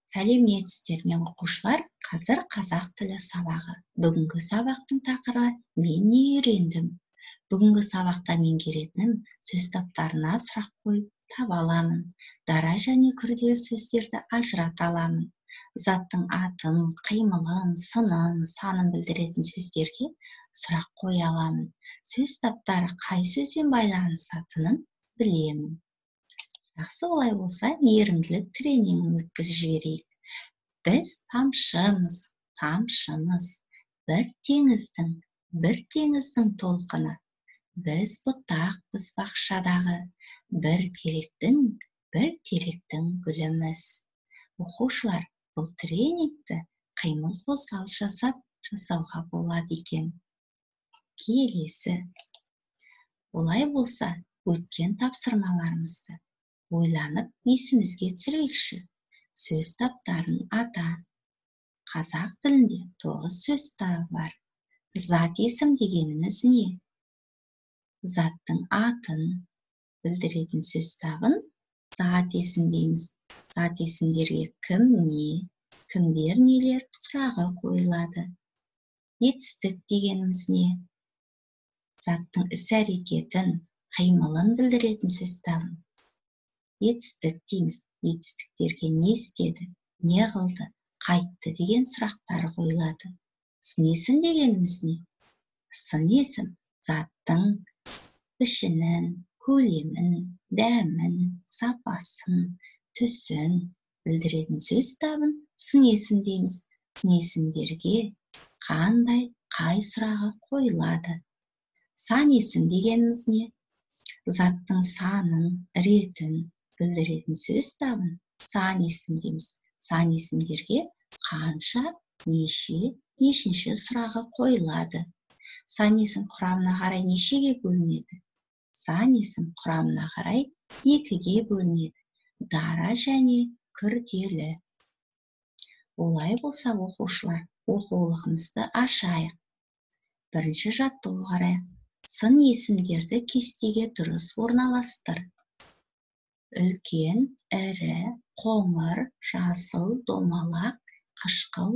Сәлеметсіздер ме оқушылар? Қазір қазақ тілі сабағы. Бүгінгі сабақтың тақырыбы «Мен не үйрендім?». Бүгінгі сабақта меңгеретінім сөз таптарына сұрақ қойып таба аламын. Дара және күрделі сөздерді ажырата аламын. Заттың атын, қимылын, сынын, санын білдіретін сөздерге сұрақ қоя аламын. Сөз таптары қай сөзбен байланысатынын білемін. Жақсы, олай болса, мейірімділік тренингін өткізіп жіберейік. Біз тамшымыз, бір теңіздің толқыны. Біз бұтақпыз бақшадағы, бір теректің гүліміз. Оқушылар, бұл тренингті қимыл қозғалыс жасауға болады екен. Келесі. Олай болса, өткен тапсырмаларымызды ойланып есімізге түсірейікші. Сөз таптарын ата. Қазақ тілінде 9 сөз табы бар. Зат есім дегеніміз не? Заттың атын білдіретін сөз табын зат есім дейміз. Зат есімдерге кім не, кімдер нелер сұрағы қойылады. Етістік дегеніміз не? Заттың іс-әрекетін, қимылын білдіретін сөз табын. Етістік дейміз. Етістіктерге не істеді, не қылды, қайтты деген сұрақтар қойылады. Сын есім дегеніміз не? Сын есім заттың пішінін, көлемін, дәмін, сапасын, түсін білдіретін сөз табын сын есім дейміз. Сын есімдерге қай сұрағы қойылады. Сан есім дегеніміз не? Заттың санын, ретін білдіретін сөз табын сан есім дейміз. Сан есімдерге қанша, нешінші сұрағы қойылады. Сан есім құрамына қарай нешеге бөлінеді? Сан есім құрамына қарай 2-ге бөлінеді. Дара және күрделі. Олай болса, оқушылар, оқулығымызды ашайық. Бірінші жаттығу қарайық. Сын есімдерді кестеге дұрыс орналастыр. Үлкен, ірі, қоңыр, жасыл, домалақ, қышқыл,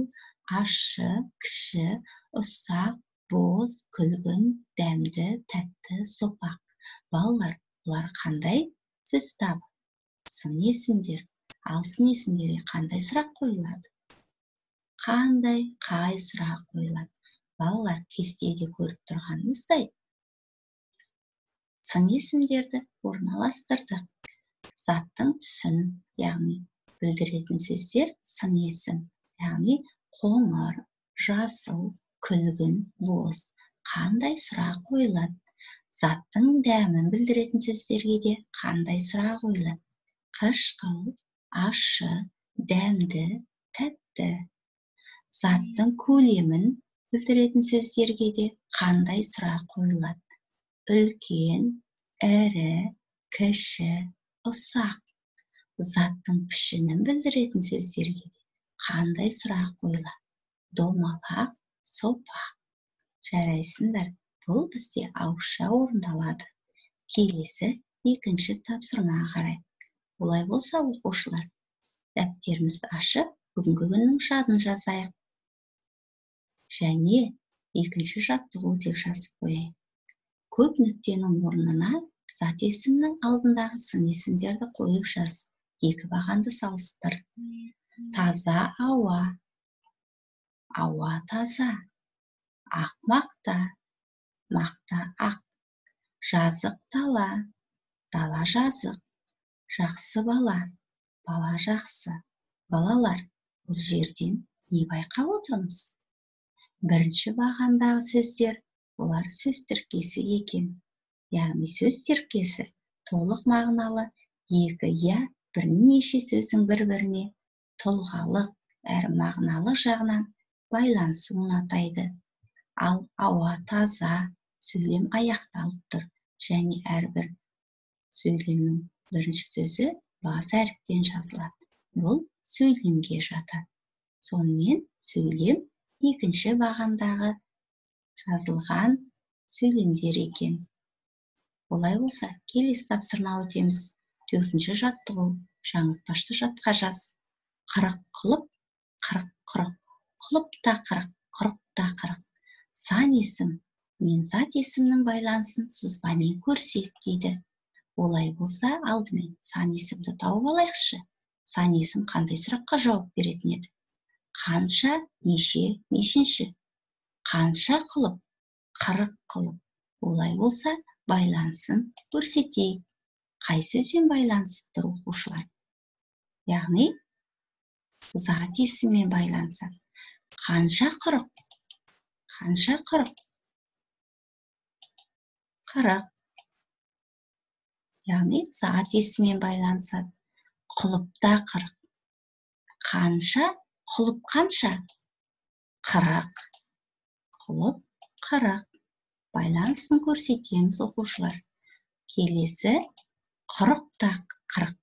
ащы, кіші, ұсақ, боз, күлгін, дәмді, тәтті, сопақ. Балалар, бұлар қандай сөз табы? Сын есімдер. Ал сын есімдерге қандай сұрақ қойылады? Қай сұрақ қойылады? Балалар, кестеде көріп тұрғанымыздай сын есімдерді орналастырдық. Заттың түсін, яғни білдіретін сөздер сын есім, яғни қоңыр, жасыл, күлгін, боз. Қандай сұрақ қойылады? Заттың дәмін білдіретін сөздерге де қандай сұрақ қойылады? Қышқыл, ащы, дәмді, тәтті. Заттың көлемін білдіретін сөздерге де қандай сұрақ қойылады? Үлкен, ірі, кіші, ұсақ. Заттың пішінін білдіретін сөздерге де қандай сұрақ қойылады? Домалақ, сопақ. Жарайсыңдар, бұл бізде ауызша орындалады. Келесі екінші тапсырмаға қарай. Олай болса, оқушылар, дәптерімізді ашып, бүгінгі күннің жадын жазайық. Және екінші жаттығу деп жазып қояйық. Көп нүктенің орнына зат есімнің алдындағы сын есімдерді қойып жаз. 2 бағанды салыстыр. Таза ауа, ауа таза. Ақ мақта, мақта ақ. Жазық дала, дала жазық. Жақсы бала, бала жақсы. Балалар, бұл жерден не байқап отырмыз? Бірінші бағандағы сөздер, олар сөз тіркесі екен. Яғни сөз тіркесі толық мағыналы 2 я бірнеше сөздің бір-біріне тұлғалық әрі мағыналық жағынан байланысуын атайды. Ал ауа таза, сөйлем аяқталып тұр, және әрбір сөйлемнің бірінші сөзі бас әріппен жазылады. Бұл сөйлемге жатады. Сонымен сөйлем екінші бағандағы жазылған сөйлемдер екен. Олай болса, келесі тапсырма өтеміз. 4-ші жаттығу, жаңылтпашты жатқа жаз. Қырық қылып, қырық қырық, құлып та қырық, құрық та қырық. Сан есім мен зат есімнің байланысын сызбамен көрсет дейді. Олай болса, алдымен сан есімді тауып алайықшы. Сан есім қандай сұраққа жауап беретін еді? Қанша, неше, нешінші? Қанша қылып, қырық қылып. Олай болса, байланысын көрсетейік. Қай сөзбен байланысып тұр оқушылар? Яғни, зат есіммен байланысады. Қанша қырық? Қанша қырық? Қырық. Яғни, зат есіммен байланысады. Құлып та қырық. Қанша? Құлып қанша? Қырық. Құлып қырық. Байланысын көрсетеміз оқушылар. Келесі, құрық та қырық.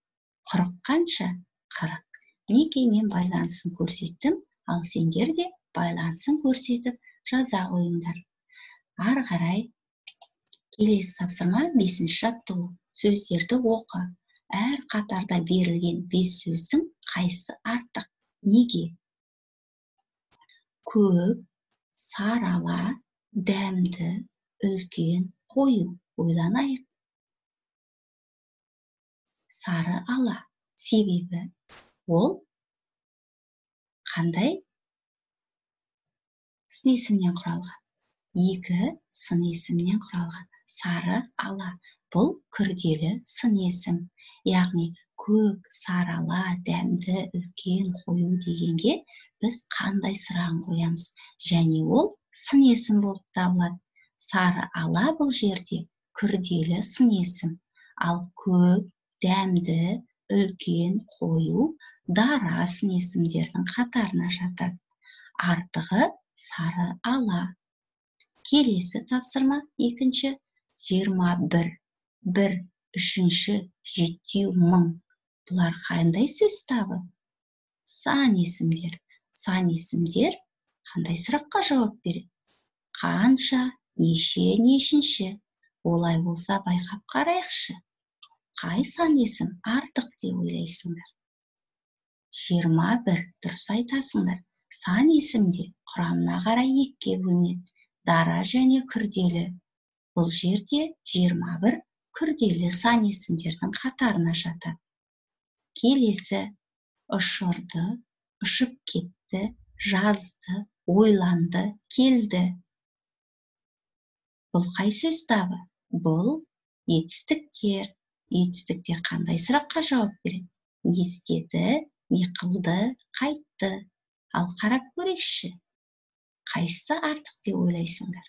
Құрық қанша? Қырық. Неге мен байланысын көрсеттім, ал сендер де байланысын көрсетіп жаза қойыңдар. Ары қарай келесі тапсырма 5-ші жаттығу. Сөздерді оқы. Әр қатарда берілген 5 сөздің қайсысы артық? Неге? Көк, сарала, дәмді, үлкен, қою. Ойланайық. Сары ала. Себебі ол қандай сын есімнен құралған? 2 сын есімнен құралған. Сары ала. Бұл күрделі сын есім. Яғни, көк, сарала, дәмді, үлкен, қою дегенге біз қандай сұрағын қоямыз? Және ол сын есім болып табылады. Сары ала бұл жерде күрделі сын есім. Ал көк, дәмді, үлкен, қою дара сын есімдердің қатарына жатады. Артығы сары ала. Келесі тапсырма 2-ші. 21, 1, 3-ші, жетеу, мың. Бұлар қандай сөз табы? Сан есімдер. Сан есімдер қандай сұраққа жауап береді? Қанша, неше, нешінші? Олай болса байқап қарайықшы. Қай сан есім артық деп ойлайсыңдар? 21, дұрыс айтасыңдар. Сан есімде құрамына қарай 2-ге бөлінеді. Дара және күрделі. Бұл жерде 21 күрделі сан есімдердің қатарына жатады. Келесі, ұшырды, ұшып кетті, жазды, ойланды, келді. Бұл қай сөз табы? Бұл етістіктер. Етістіктер қандай сұраққа жауап береді? Не істеді, не қылды, қайтты. Ал қарап көрейікші. Қайсысы артық деп ойлайсыңдар?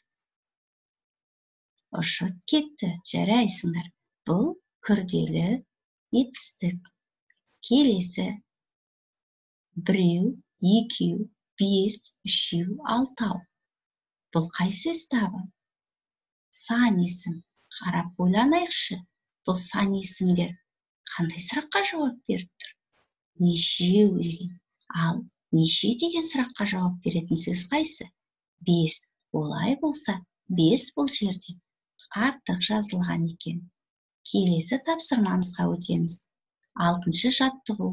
Ұшып кетті, жарайсыңдар. Бұл күрделі етістік. Келесі, 1, 2, 5, 3, 6. Бұл қай сөз табы? Сан есім. Қарап ойланайықшы. Бұл сан есімдер қандай сұраққа жауап беріп тұр? Нешеу деген. Ал неше деген сұраққа жауап беретін сөз қайсы? 5. Олай болса, 5 бұл жерде артық жазылған екен. Келесі тапсырмамызға өтеміз. 6-ші жаттығу.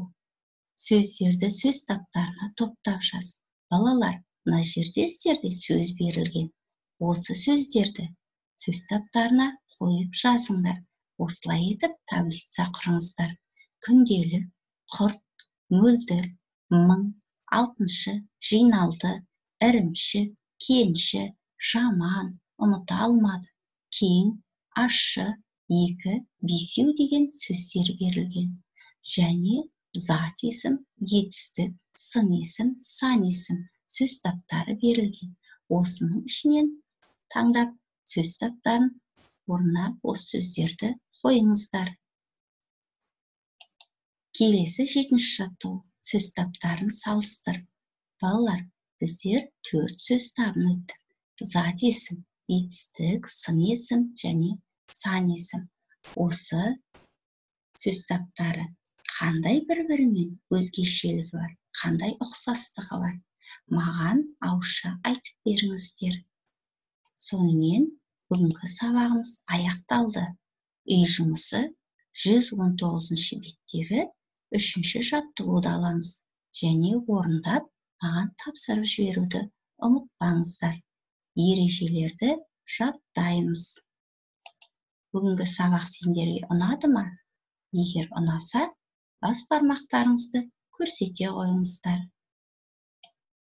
Сөздерді сөз таптарына топтап жаз. Балалар, мына жерде сіздерде сөз берілген. Осы сөздерді сөз таптарына қойып жазыңдар. Осылай етіп таблица құрыңыздар. Күнделік, құрт, мөлдір, мың, 6-шы, жиналды, ірімшік, кенші, жаман, ұмыта алмады, кең, ащы, 2, 5 деген сөздер берілген. Және зат есім, етістік, сын есім, сан есім сөз таптары берілген. Осының ішінен таңдап сөз таптарын орнына осы сөздерді қойыңыздар. Келесі 7-ші жаттығу. Сөз таптарын салыстыр. Балалар, біздер 4 сөз табын өттік. Зат есім, етістік, сын есім және сан есім. Осы сөз таптары қандай бір-бірімен өзгешелігі бар, қандай ұқсастығы бар? Маған ауызша айтып беріңіздер. Сонымен бүгінгі сабағымыз аяқталды. Үй жұмысы 119-ші беттегі 3-ші жаттығуды аламыз. және орындап маған тапсырып жіберуді ұмытпаңыздар. Ережелерді жаттаймыз. Бүгінгі сабақ сендерге ұнады ма? Егер ұнаса, бас бармақтарыңызды көрсете қойыңыздар.